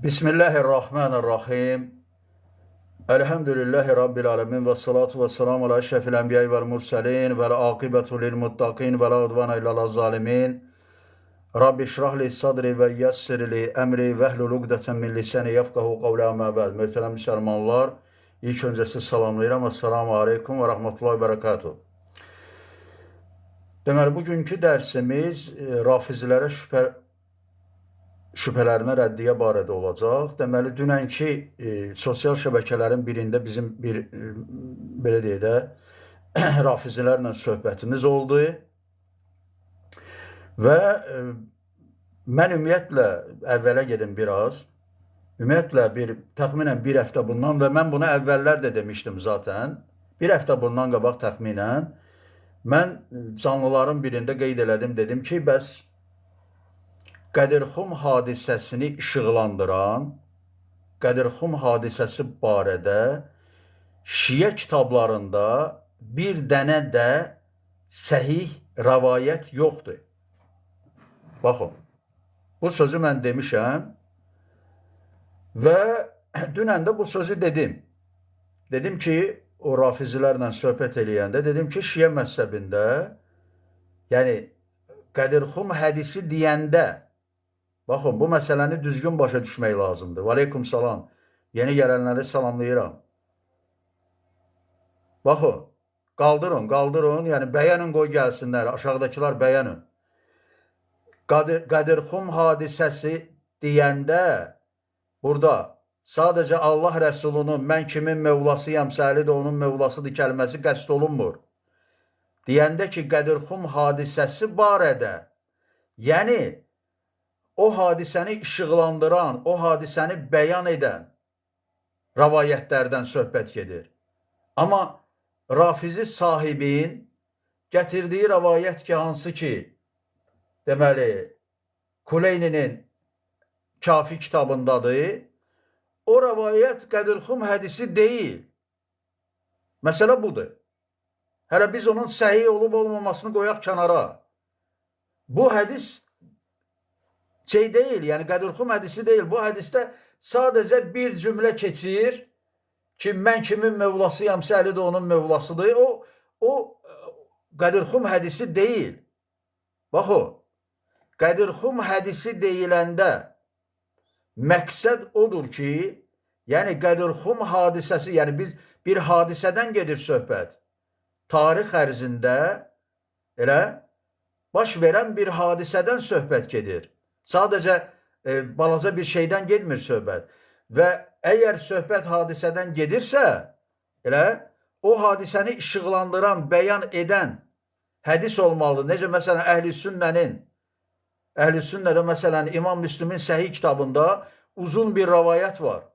Bismillahirrahmanirrahim. Elhamdülillahi Rabbil alemin ve salatu ve selamu ala eşrefil enbiyayı vel murselin ve akibetu lil muttaqin ve la udvana illal zalimin. Rabbi şrah li sadri ve yessir li emri ve hlul ugdeten min lisani yefkahu kavli amma ba'd. Möhtərəm müsəlmanlar, ilk öncəsi salamlayıram. Esselamu aleykum və rahmetullahi və berekatuhu. Deməli, bugünkü dərsimiz rafizilərə şübhələrinə rəddiyə barədə olacaq. Deməli, dünənki sosial şəbəkələrin birində bizim bir, belə deyək də, rafizilərlə söhbətimiz oldu. Və mən ümumiyyətlə, əvvələ gedim biraz, ümumiyyətlə təxminən bir həftə bundan və mən bunu əvvəllər də demişdim zaten, bir həftə bundan qabaq təxminən, mən canlıların birində qeyd elədim, dedim ki, bəs Qədirxum hadisəsini işıqlandıran, Qədirxum hadisəsi barədə Şiə kitablarında bir dənə də səhih rəvayət yoxdur. Baxın, bu sözü mən demişəm və dünən də bu sözü dedim. Dedim ki, o rafizilərlə söhbət eləyəndə, dedim ki, Şiə məzhəbində, yəni Qədirxum hədisi deyəndə, baxın, bu məsələni düzgün başa düşmək lazımdır. Və aleykum salam. Yeni gələnləri salamlayıram. Baxın, qaldırın, yəni bəyənin qoy gəlsinlər, aşağıdakılar bəyənin. Qədirxum hadisəsi deyəndə, burada sadəcə Allah Rəsulunun mən kimin mövlasıyam, Səli də onun mövlasıdır kəlməsi qəsd olunmur. Deyəndə ki, Qədirxum hadisəsi barədə, yəni o hadisəni işıqlandıran, o hadisəni bəyan edən rəvayətlərdən söhbət gedir. Amma rafizi sahibin gətirdiyi rəvayət ki, hansı ki, deməli, Kuleyninin Kafi kitabındadır, o rəvayət Qədirxum hədisi deyil. Məsələ budur. Hələ biz onun səhih olub-olmamasını qoyaq kənara. Bu hədis deyil, yəni Qədirxum hədisi deyil. Bu hədisdə sadəcə bir cümlə keçir ki, mən kimin mövlasıyam, Səli də onun mövlasıdır. O Qədirxum hədisi deyil. Bax o, Qədirxum hədisi deyiləndə məqsəd odur ki, yəni Qədirxum hadisəsi, yəni biz bir hadisədən gedir söhbət. Tarix ərzində elə baş verən bir hadisədən söhbət gedir. Sadəcə balaca bir şeydən getmir söhbət. Və əgər söhbət hadisədən gedirsə, elə o hadisəni işıqlandıran, bəyan edən hədis olmalıdır. Necə məsələn Əhl-i Sünnədə məsələn İmam Müslümin Səhih kitabında uzun bir rəvayət var.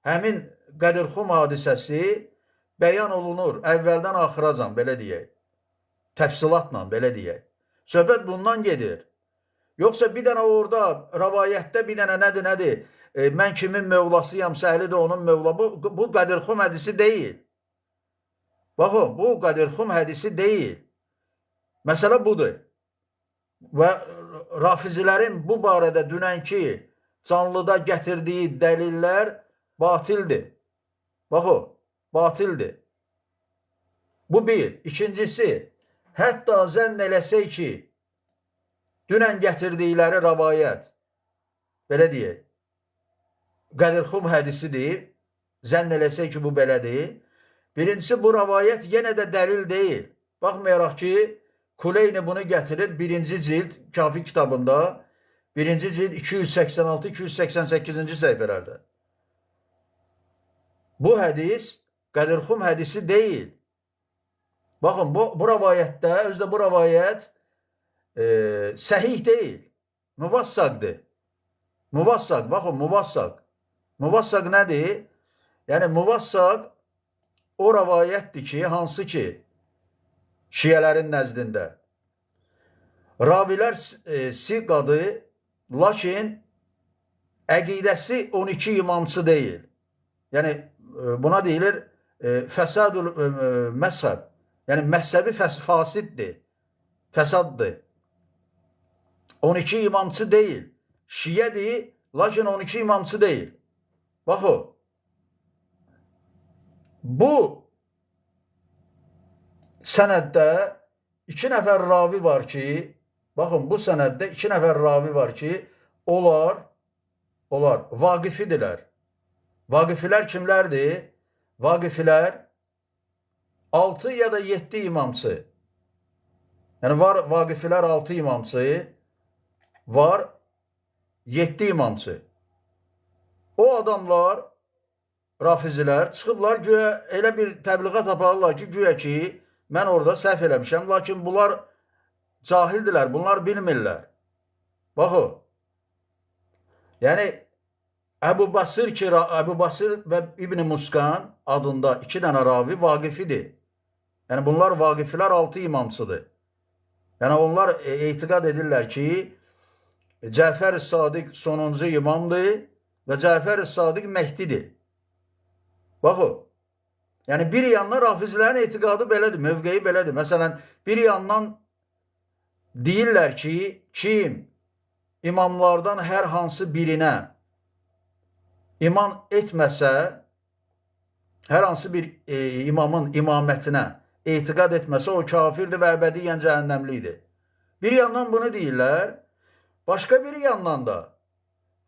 Həmin Qədirxum hadisəsi bəyan olunur əvvəldən axıracan, belə deyək. Təfsilatla, belə deyək. Söhbət bundan gedir. Yoxsa bir dənə orada, rəvayətdə bir dənə nədir? Mən kimin mövlasıyam, Səli də onun mövla. Bu Qədirxum hədisi deyil. Baxın, bu Qədirxum hədisi deyil. Məsələ budur. Və rafizilərin bu barədə dünənki canlıda gətirdiyi dəlillər batildir. Baxın, batildir. Bu bir. İkincisi, hətta zənn eləsək ki, dünən gətirdikləri rəvayət, belə deyək, Qədirxum hədisidir, zənn eləsək ki, bu belədir. Birincisi, bu rəvayət yenə də dəlil deyil. Baxmayaraq ki, Kuleyni bunu gətirir, birinci cild, Kafi kitabında, birinci cild 286-288-ci səhifələrdə. Bu hədis, Qədirxum hədisi deyil. Baxın, bu rəvayətdə, özdə bu rəvayət, səhih deyil, muvassaqdır. Muvassaq, baxın, muvassaq. Muvassaq nədir? Yəni, muvassaq o rəvayətdir ki, hansı ki, Şiələrin nəzdində. Ravilər siqadır, lakin əqidəsi 12 imamçı deyil. Yəni, buna deyilir fəsadül məzhəb. Yəni, məzhəbi fasiddir, fəsaddır. 12 imamçı deyil. Şiədir, lakin 12 imamçı deyil. Bax o. Bu sənəddə 2 nəfər ravi var ki, baxın bu sənəddə 2 nəfər ravi var ki, onlar vaqifidirlər. Vaqifilər kimlərdir? Vaqifilər 6 ya da 7 imamçı. Yəni var vaqifilər 6 imamçı, var 7 imamçı. O adamlar, rafizilər çıxıblar, güya elə bir təbliğat aparırlar ki, güya ki, mən orada səhv eləmişəm, lakin bunlar cahildirlər, bunlar bilmirlər. Bax o. Yəni, Əbu Basir və İbn Muskan adında 2 dənə ravi vaqifidir. Yəni, bunlar vaqifilər 6 imamçıdır. Yəni, onlar etiqad edirlər ki, Cəfər-i Sadiq sonuncu imamdır və Cəfər-i Sadiq Mehdidir. Bax o. Yəni, bir yandan rafizlərin etiqadı belədir, mövqeyi belədir. Məsələn, bir yandan deyirlər ki, kim imamlardan hər hansı birinə iman etməsə, hər hansı bir imamın imamətinə etiqad etməsə, o kafirdir və əbədiyyən cəhənnəmlidir. Bir yandan bunu deyirlər, başqa bir yandan da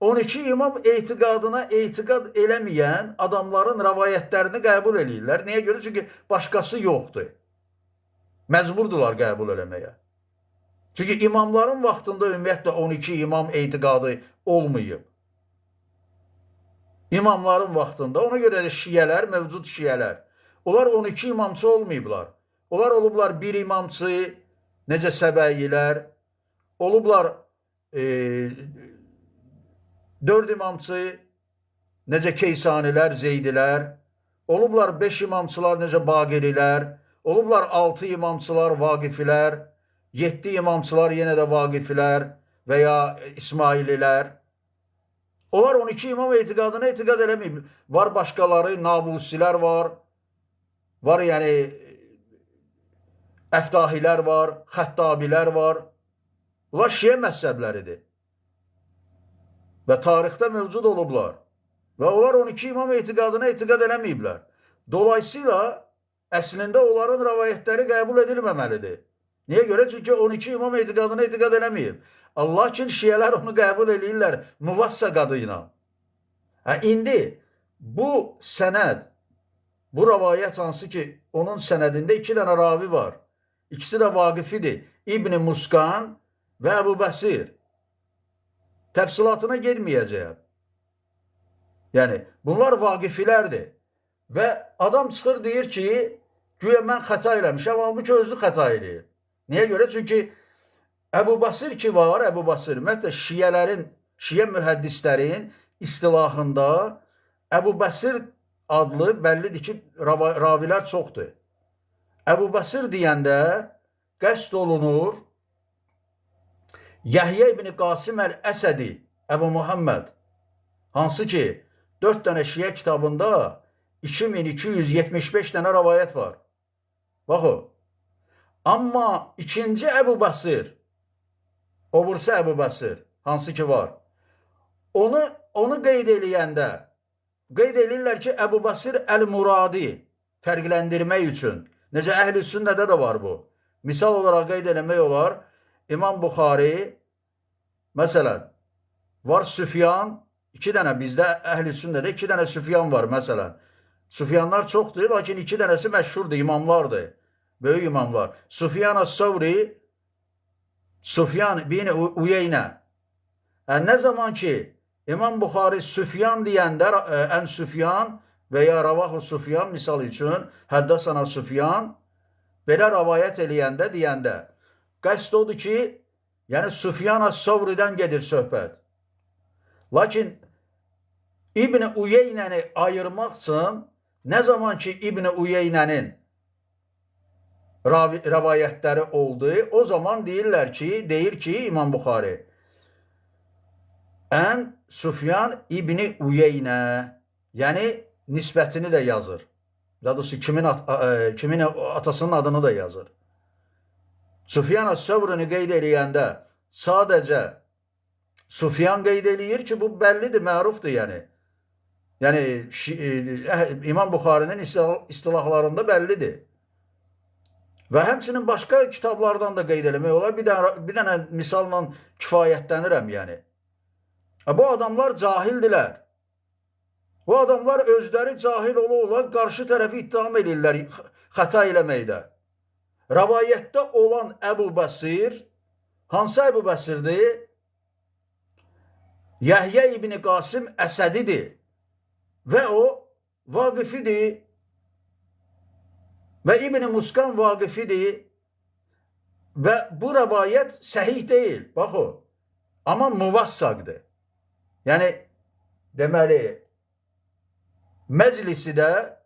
12 imam etiqadına etiqad eləməyən adamların rəvayətlərini qəbul eləyirlər. Niyə görə? Çünki başqası yoxdur. Məcburdular qəbul eləməyə. Çünki imamların vaxtında ümumiyyətlə 12 imam etiqadı olmayıb. İmamların vaxtında, ona görə də şiyələr, mövcud şiyələr, onlar 12 imamçı olmayıblar. Onlar olublar bir imamçı, necə Səbəyyilər, olublar 4 imamçı, necə Keysanilər, Zeydilər, olublar 5 imamçılar, necə Baqirilər, olublar 6 imamçılar, Vaqifilər, 7 imamçılar, yenə də Vaqifilər və ya İsmaililər. Onlar 12 imam etiqadına etiqad eləməyib. Var başqaları, Navusilər var, var yəni Əftahilər var, Xəttabilər var. Bunlar şiə məzhəbləridir. Və tarixdə mövcud olublar. Və onlar 12 imam etiqadına etiqad eləməyiblər. Dolayısıyla, əslində onların rəvayətləri qəbul edilməməlidir. Niyə görə? Çünki 12 imam etiqadına etiqad eləməyib. Allah üçün şiyələr onu qəbul edirlər müvəssə adı ilə. İndi bu sənəd, bu rəvayət hansı ki, onun sənədində 2 dənə ravi var. İkisi də vaqifidir. İbn Muskan və Əbu Bəsir. Təfsilatına getməyəcəyəm. Yəni, bunlar vaqifilərdir. Və adam çıxır deyir ki, güya mən xəta eləmişəm, halbuki özü xəta eləyir. Niyə görə? Çünki Əbu Basir ki var, Əbu Basir, ümumiyyətlə şiə mühəddislərin istilahında Əbu Basir adlı bəllidir ki, ravilər çoxdur. Əbu Basir deyəndə qəsd olunur Yəhyə ibn Qasim əl-Əsədi, Əbu Muhammed, hansı ki 4 dənə şiə kitabında 2275 dənə rəvayət var. Bax o. Amma ikinci Əbu Basir, o birisi Əbu Basir, hansı ki var, onu qeyd eləyəndə, qeyd eləyirlər ki, Əbu Basir əl-Muradi fərqləndirmək üçün, necə Əhl-i Sünnədə də var bu. Misal olaraq qeyd eləmək olar, İmam Buxari, məsələn, var Süfyan, 2 dənə, bizdə Əhl-i Sünnədə 2 dənə Süfyan var, məsələn. Süfyanlar çoxdur, lakin 2 dənəsi məşhurdur, imamlardır, böyük imamlar. Süfyan Əs-Savri, Süfyan bin Uyeynə. Nə zaman ki, İmam Buxari Süfyan deyəndə, ən Süfyan və ya Ravahu Süfyan, misal üçün, Həddəsana Süfyan, belə rəvayət eləyəndə, deyəndə, qəsd odur ki, yəni Süfyan Əs-Savridən gedir söhbət. Lakin İbn Uyeynəni ayırmaq üçün, nə zaman ki İbn Uyeynənin rəvayətləri oldu, o zaman deyir ki, İmam Buxari, ən Süfyan İbn Uyeynə, yəni nisbətini də yazır. Daha doğrusu kimin atasının adını da yazır. Süfyan Əs-Savrini qeyd eləyəndə sadəcə Sufyan qeyd eləyir ki, bu bəllidir, mərufdur yəni. Yəni İmam Buxarinin istilahlarında bəllidir. Və həmçinin başqa kitablardan da qeyd eləmək olar. Bir dənə misalla kifayətlənirəm yəni. Bu adamlar cahildilər. Bu adamlar özləri cahil ola qarşı tərəfi ittiham edirlər xəta eləməkdə. Rəvayətdə olan Əbu Bəsir, hansı Əbu Bəsirdir? Yəhyə ibn Qasim Əsədidir və o Vaqifidir və İbn Muskan Vaqifidir və bu rəvayət səhih deyil, bax o, amma muvassaqdır. Yəni, deməli, Məclisi də,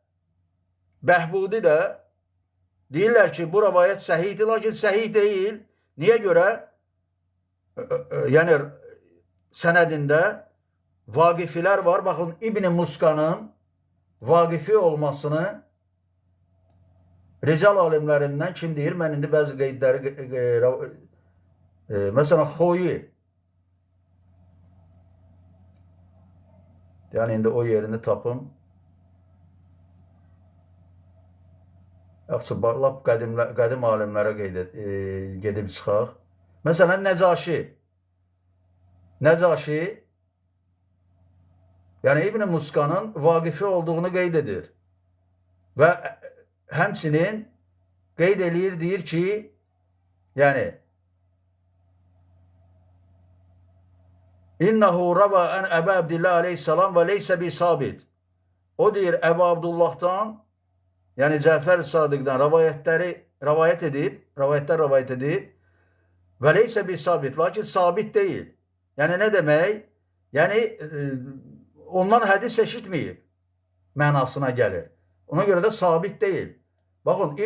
Bəhbudi də deyirlər ki, bu rəvayət səhihdir, lakin səhih deyil. Niyə görə? Yəni, sənədində vaqifilər var. Baxın, İbn Muskanın vaqifi olmasını rical alimlərindən kim deyir? Mən indi bəzi qeydləri, məsələn, Xoyi, yəni indi o yerini tapın. Yaxşı, lap qədim alimlərə gedib çıxaq. Məsələn, Nəcaşi, yəni İbn Muskanın vaqifi olduğunu qeyd edir. Və həmçinin qeyd eləyir, deyir ki, yəni, İnnehu rava ən Əbu Abdillah aleyhissalam və leysə bi sabit. O deyir, Əbu Abdullahdan, yəni Cəfər Sadiqdən rəvayət edib və leysə bi sabit, lakin sabit deyil. Yəni, nə demək? Yəni, ondan hədis eşitməyib mənasına gəlir. Ona görə də sabit deyil. Baxın,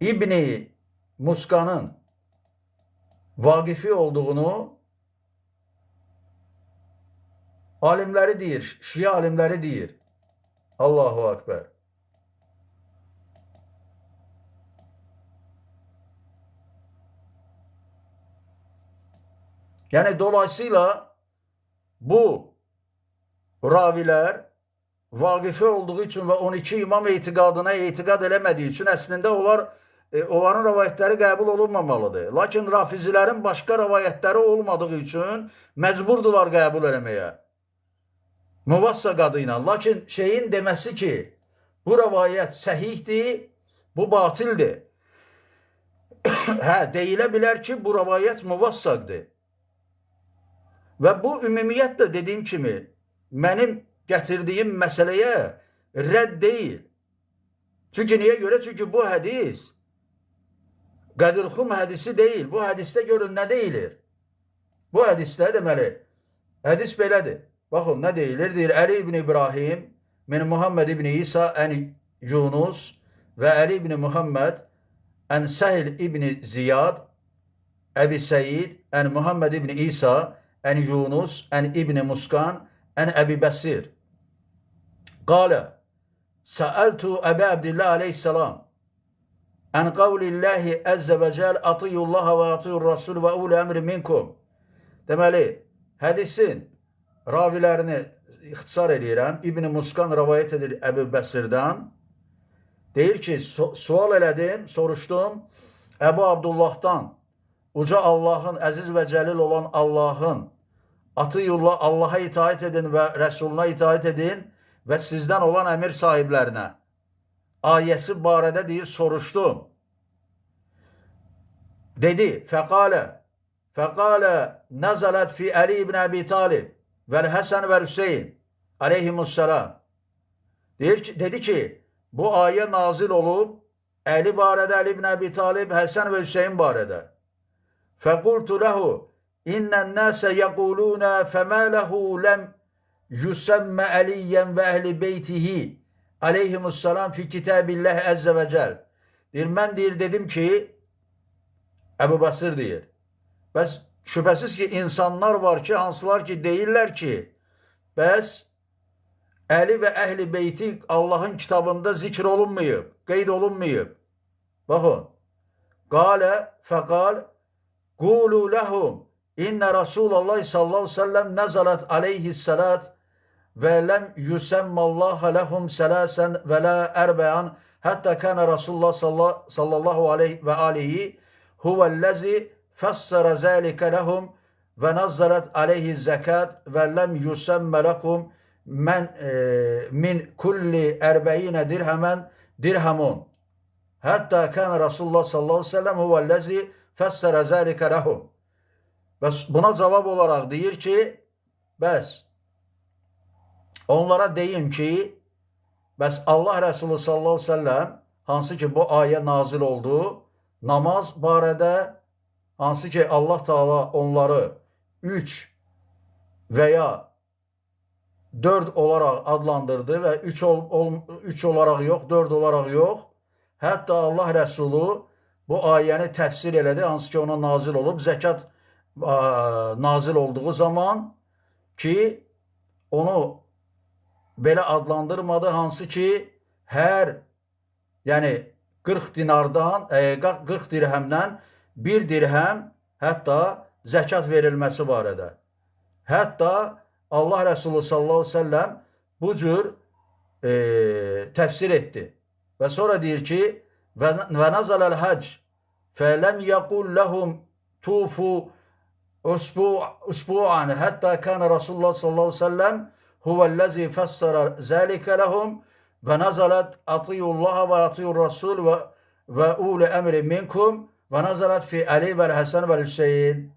İbn Muskanın vaqifi olduğunu alimləri deyir, Şia alimləri deyir. Allahu Akbar. Yəni, dolayısıyla bu ravilər vaqifi olduğu üçün və 12 imam etiqadına etiqad eləmədiyi üçün əslində onların rəvayətləri qəbul olunmamalıdır. Lakin rafizilərin başqa rəvayətləri olmadığı üçün məcburdular qəbul eləməyə. Muvassaq adı ilə. Lakin şeyin deməsi ki, bu rəvayət səhihdir, bu batildir. Deyilə bilər ki, bu rəvayət muvassaqdır. Və bu ümumiyyətlə dediyim kimi, mənim gətirdiyim məsələyə rədd deyil. Çünki niyə görə? Çünki bu hədis Qədirxum hədisi deyil. Bu hədisdə görün nə deyilir? Bu hədisdə deməli, hədis belədir. Baxın, nə deyilir? Deyir, Əli ibn İbrahim, min Muhammed ibn İsa, ən Yunus və Əli ibn Muhammed, ən Səhil ibn Ziyad, Əbi Səyid, ən Muhammed ibn İsa, ən Yunus, ən İbn Muskan, ən Əbi Bəsir. Qalə, səəltu Əbi Abdillah aleyhissalam, ən qavlillahi əzzə və cəl, atiyyullaha və atiyyur rasul və ul əmri minkum. Deməli, hədisin ravilərini ixtisar edirəm. İbn Muskan rəvayət edir Əbi Bəsirdən. Deyir ki, sual elədim, soruşdum, Əbu Abdullahdan, uca Allahın, əziz və cəlil olan Allahın, atıyullah, Allaha itaət edin və Rəsuluna itaət edin və sizdən olan əmir sahiblərinə ayəsi barədə deyir, soruşdum. Dedi, fəqalə nəzələt fi Əli ibn Əbi Talib vəl-Həsən və Hüseyin aleyhimussalam. Dedi ki, bu ayə nazil olub Əli barədə, Əli ibn Əbi Talib, Həsən və Hüseyin barədə. Fəqultu ləhu, innən nəsə yəqulunə fəmə ləhu ləm yüsəmmə əliyyən və əhli beytihi aleyhimussalam fi kitabilləh əzzə və cəl. Deyir, mən dedim ki, Əbu Bəsir deyir, bəs şübhəsiz ki, insanlar var ki, hansılar ki, deyirlər ki, bəs Əli və əhli beyti Allahın kitabında zikr olunmayıb, qeyd olunmayıb. Baxın, qalə, fəqal, qulu ləhum, İnne Resulullah sallallahu aleyhi ve sellem nezalet aleyhissalat ve lem yusemmallaha lehum selasen ve la erbe'an hatta kana Resulullah sallallahu aleyhi ve alihi huvellezi fessara zâlike lehum ve nazzalet aleyhi zekat ve lem yusemme lekum min kulli erbe'ine dirhemun hatta kana Resulullah sallallahu aleyhi ve sellem huvellezi fessara zâlike lehum. Buna cavab olarak deyir ki, bəs onlara deyim ki, bəs Allah Resulü sallallahu aleyhi ve sellem hansı ki bu ayə nazil oldu, namaz barədə, hansı ki Allah Teala onları 3 veya 4 olarak adlandırdı ve 3 olarak yok, 4 olarak yok. Hatta Allah Resulü bu ayəni təfsir elədi, hansı ki ona nazil olub, zəkat nazil olduğu zaman ki onu belə adlandırmadı, hansı ki hər, yəni 40 dinardan, 40 dirhemdən 1 dirhem hətta zəkat verilməsi barədə. Hətta Allah Resulü sallallahu aleyhi ve sellem bu cür təfsir etdi. Və sonra deyir ki, və nazalel hac fələm yəqul ləhum tufu usbu'an hatta kana Resulullah sallallahu aleyhi ve sellem huvellezi fessara zâlike lehum ve nazalat atiyullaha ve atiyur rasul ve ulu emri minkum ve nazalat fi Ali vel Hasan vel Hüseyin.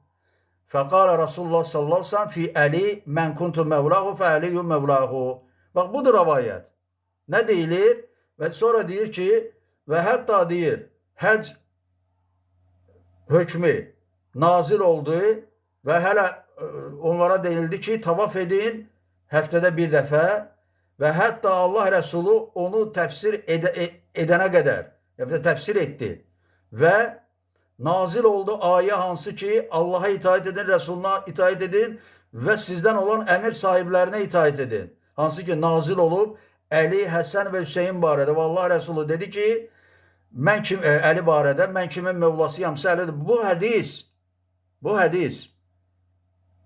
Fekala Resulullah sallallahu aleyhi ve sellem fi Ali men kuntu mevlahu fe aliyyum mevlahu. Bak budur rivayet. Ne deyilir? Ve sonra deyir ki ve hatta deyir hac hükmü nazil oldu ve hele onlara denildi ki tavaf edin həftədə bir dəfə və hətta Allah Resulü onu təfsir edənə qədər təfsir etdi və nazil oldu ayə hansı ki Allah'a itaat edin, Resuluna itaat edin və sizdən olan əmir sahiblərinə itaat edin. Hansı ki nazil olub Əli, Həsən və Hüseyin barədə və Allah Resulü dedi ki Əli barədə mən kimin mövlasıyamsa Əlidir. Bu hədis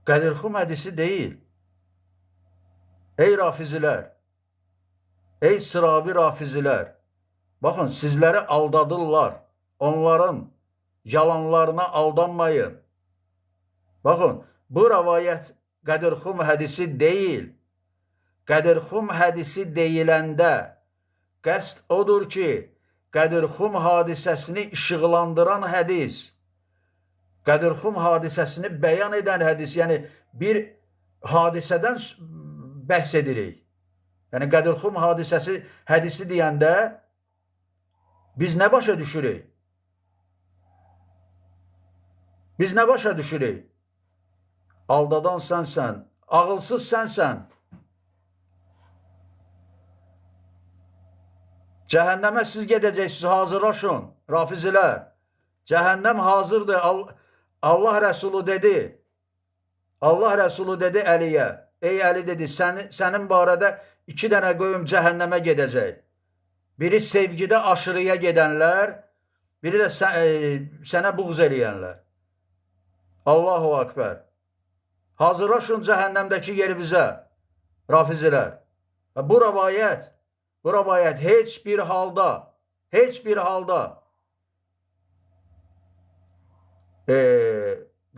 Qədirxum hədisi deyil. Ey rafizilər, ey sıravi rafizilər, bakın sizləri aldadırlar, onların yalanlarına aldanmayın. Bakın bu rivayət Qədirxum hədisi deyil. Qədirxum hədisi deyiləndə qəsd odur ki, Qədirxum hadisəsini işıqlandıran hədis, Qədirxum hadisəsini bəyan edən hədis, yəni bir hadisədən bəhs edirik. Yəni Qədirxum hadisəsi hədisi deyəndə biz nə başa düşürük? Biz nə başa düşürük? Aldadan sənsən, ağılsız sənsən. Cəhənnəmə siz gedəcəksiniz, hazırlaşın, rafizilər. Cəhənnəm hazırdır. Allah Resulü dedi. Allah Resulü dedi Əliyə. Ey Əli dedi, sənin barədə 2 dənə qövm cəhənnəmə gedəcək. Biri sevgidə aşırıya gedənlər, biri də sənə buğz eləyənlər. Allahu Akbar. Hazırlaşın cəhənnəmdəki yerimizə, rafizilər. Bu rivayət heç bir halda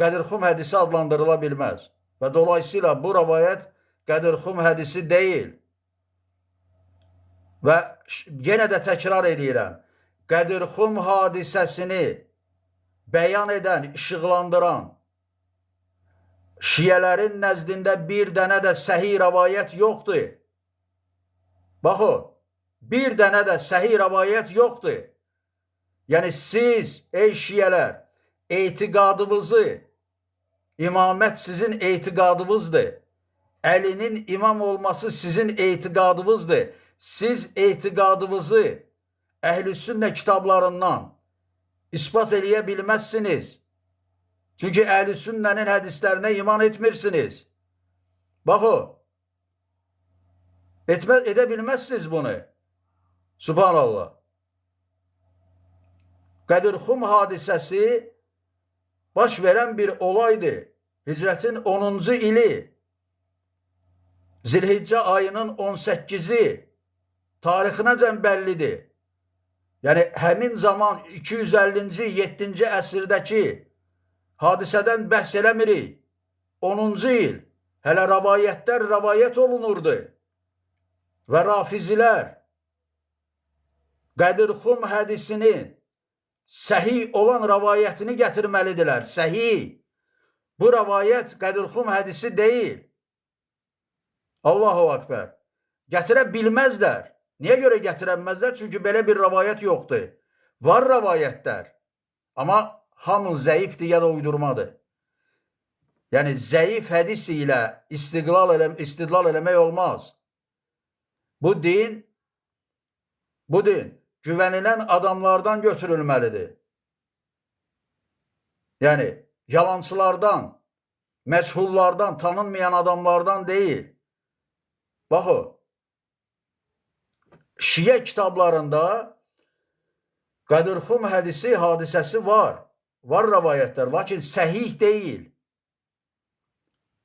Qədirxum hədisi adlandırıla bilməz. Və dolayısıyla bu rivayət Qədirxum hədisi deyil. Və yenə də təkrar edirəm. Qədirxum hadisəsini bəyan edən, işıqlandıran Şiyələrin nəzdində bir dənə də səhih rivayət yoxdur. Baxın, bir dənə də səhih rivayət yoxdur. Yəni siz, ey şiyələr, etiqadınızı, imamət sizin etiqadınızdır. Əlinin imam olması sizin etiqadınızdır. Siz etiqadınızı Əhl-i-Sünnə kitablarından ispat eləyə bilməzsiniz. Çünki Əhl-i-Sünnənin hədislərinə iman etmirsiniz. Baxın, edə bilməzsiniz bunu. Subhanallah. Qədirxum hadisəsi baş verən bir olaydır. Hicrətin 10-cu ili, Zilhiccə ayının 18-i tarixinəcən bəllidir. Yəni, həmin zaman 250-ci, 7-ci əsrdəki hadisədən bəhs eləmirik. 10-cu il, hələ rəvayətlər rəvayət olunurdu. Və rafizilər Qədirxum hədisinin səhih olan rəvayətini gətirməlidirlər. Səhih. Bu rəvayət Qədirxum hədisi deyil. Allahu Akbar. Gətirə bilməzlər. Niyə görə gətirəməzlər? Çünki belə bir rəvayət yoxdur. Var rəvayətlər. Amma hamı zəifdir ya da uydurmadır. Yəni, zəif hədis ilə istidlal eləmək olmaz. Bu din güvənilən adamlardan götürülməlidir. Yəni, yalancılardan, məchullardan, tanınmayan adamlardan deyil. Baxın, Şiə kitablarında Qədirxum hədisi, hadisəsi var. Var rəvayətlər, lakin səhih deyil.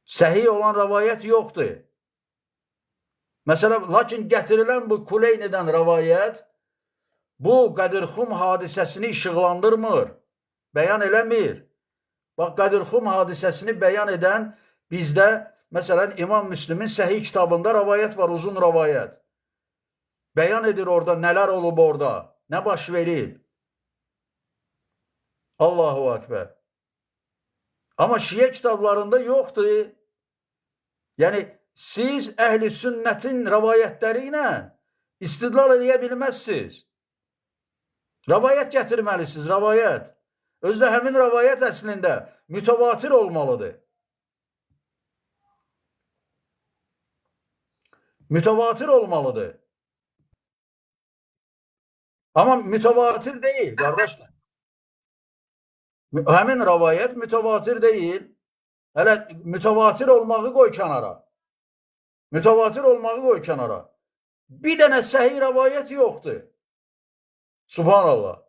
Səhih olan rəvayət yoxdur. Məsələn, lakin gətirilən bu Kuleynidən rəvayət bu Qədirxum hadisəsini işıqlandırmır, bəyan eləmir. Bax, Qədirxum hadisəsini bəyan edən bizdə, məsələn, İmam Müslimin səhih kitabında rəvayət var, uzun rəvayət. Bəyan edir orada, nələr olub orada, nə baş verib. Allahu Akbar. Amma Şiə kitablarında yoxdur. Yəni, siz əhl-i sünnətin rəvayətləri ilə istidlal eləyə bilməzsiniz. Rəvayət gətirməlisiniz, rəvayət. Özdə həmin rəvayət əslində mütəvatir olmalıdır. Mütəvatir olmalıdır. Amma mütəvatir deyil, qardaşlar. Həmin rəvayət mütəvatir deyil. Hələ mütəvatir olmağı qoy kənara. Mütəvatir olmağı qoy kənara. Bir dənə səhih rəvayət yoxdur. Subhanallah.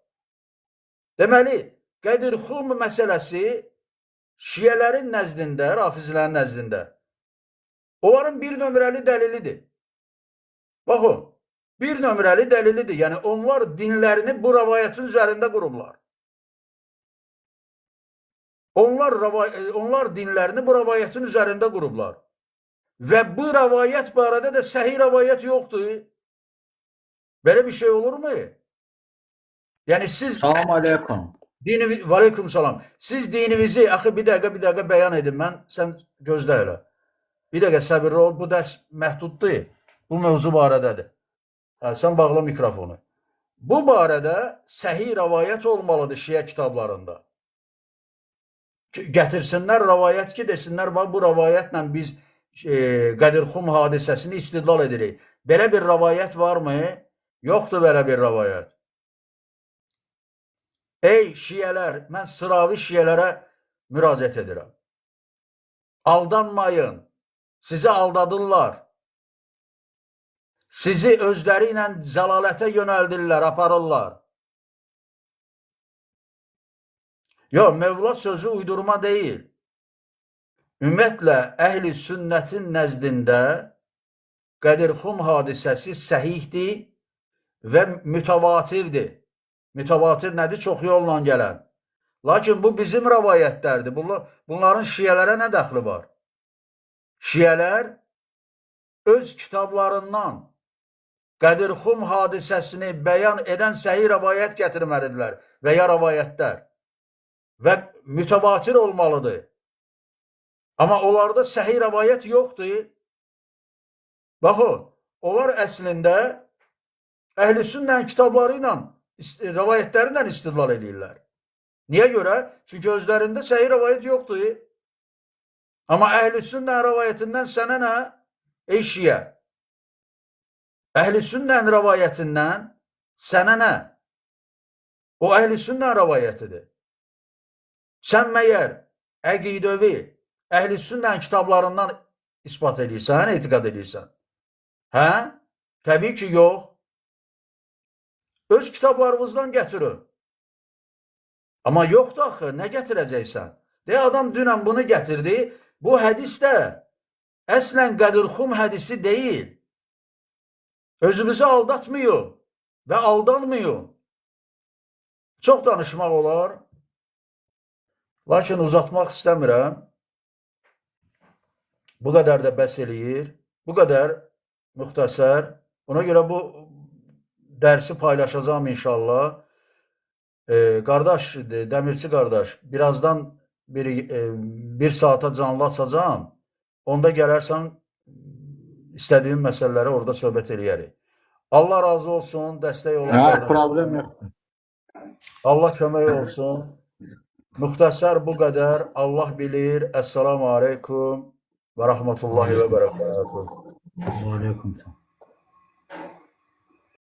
Deməli, Qədirxum məsələsi Şiələrin nəzdində, Rafizlərin nəzdində onların bir nömrəli dəlilidir. Baxın, bir nömrəli dəlilidir. Yəni, onlar dinlərini bu rəvayətin üzərində qurublar. Onlar dinlərini bu rəvayətin üzərində qurublar. Və bu rəvayət barədə də səhih rəvayət yoxdur. Belə bir şey olurmu? Yəni, siz... Salam aleykum. Aleyküm salam. Siz dininizi, axı bir dəqiqə bəyan edin. Sən gözlə elə. Bir dəqiqə səbirli ol, bu dərs məhduddur. Bu mövzu barədədir. Sən bağla mikrofonu. Bu barədə səhih rəvayət olmalıdır Şiə kitablarında. Gətirsinlər rəvayət ki, desinlər, bu rəvayətlə biz Qədirxum hadisəsini istidlal edirik. Belə bir rəvayət varmı? Yoxdur belə bir rəvayət. Ey Şiələr, mən sıravi Şiələrə müraciət edirəm. Aldanmayın. Sizi aldadırlar. Sizi özləri ilə zəlalətə yönəldirlər, aparırlar. Yox, Mövla sözü uydurma deyil. Ümumiyyətlə, əhl-i sünnətin nəzdində Qədirxum hadisəsi səhihdir və mütəvatirdir. Mütəvatir nədir? Çox yolla gələn. Lakin bu bizim rəvayətlərdir. Bunların Şiələrə nə dəxli var? Şiələr öz kitablarından Qədirxum hadisəsini bəyan edən səhih rəvayət gətirməlidirlər və ya rəvayətlər. Və mütəvatir olmalıdır. Amma onlarda səhih rəvayət yoxdur. Baxın, onlar əslində əhl-i sünnənin kitabları ilə, rəvayətləri ilə istidlal edirlər. Niyə görə? Çünki özlərində səhih rəvayət yoxdur. Amma əhl-i sünnənin rəvayətindən sənə nə? Ey Şiə. Əhl-i sünnənin rəvayətindən sənə nə? O əhl-i sünnənin rəvayətidir. Sən məyər əqidəvi əhl-i sünnənin kitablarından ispat edirsən, etiqad edirsən? Hə? Təbii ki, yox. Öz kitablarımızdan gətirin. Amma yoxdur axı, nə gətirəcəksən? De adam dünən bunu gətirdi. Bu hədis də əslən Qədirxum hədisi deyil. Özümüzü aldatmıyor və aldanmıyor. Çox danışmaq olar. Lakin uzatmaq istəmirəm. Bu qədər də bəs eləyir. Bu qədər müxtəsər. Ona görə bu dərsi paylaşacağım inşallah. Qardaş, Dəmirçi qardaş, birazdan bir saata canlı açacağım. Onda gələrsən, istədiyin məsələləri orada söhbət eləyərik. Allah razı olsun, dəstək olan qardaşlar. Problem yoxdur. Allah kömək olsun. Müxtəsər bu qədər. Allah bilir. Əssalamu aleykum və rəhmətullahi və bərəkatuhu. Aleyküm selam.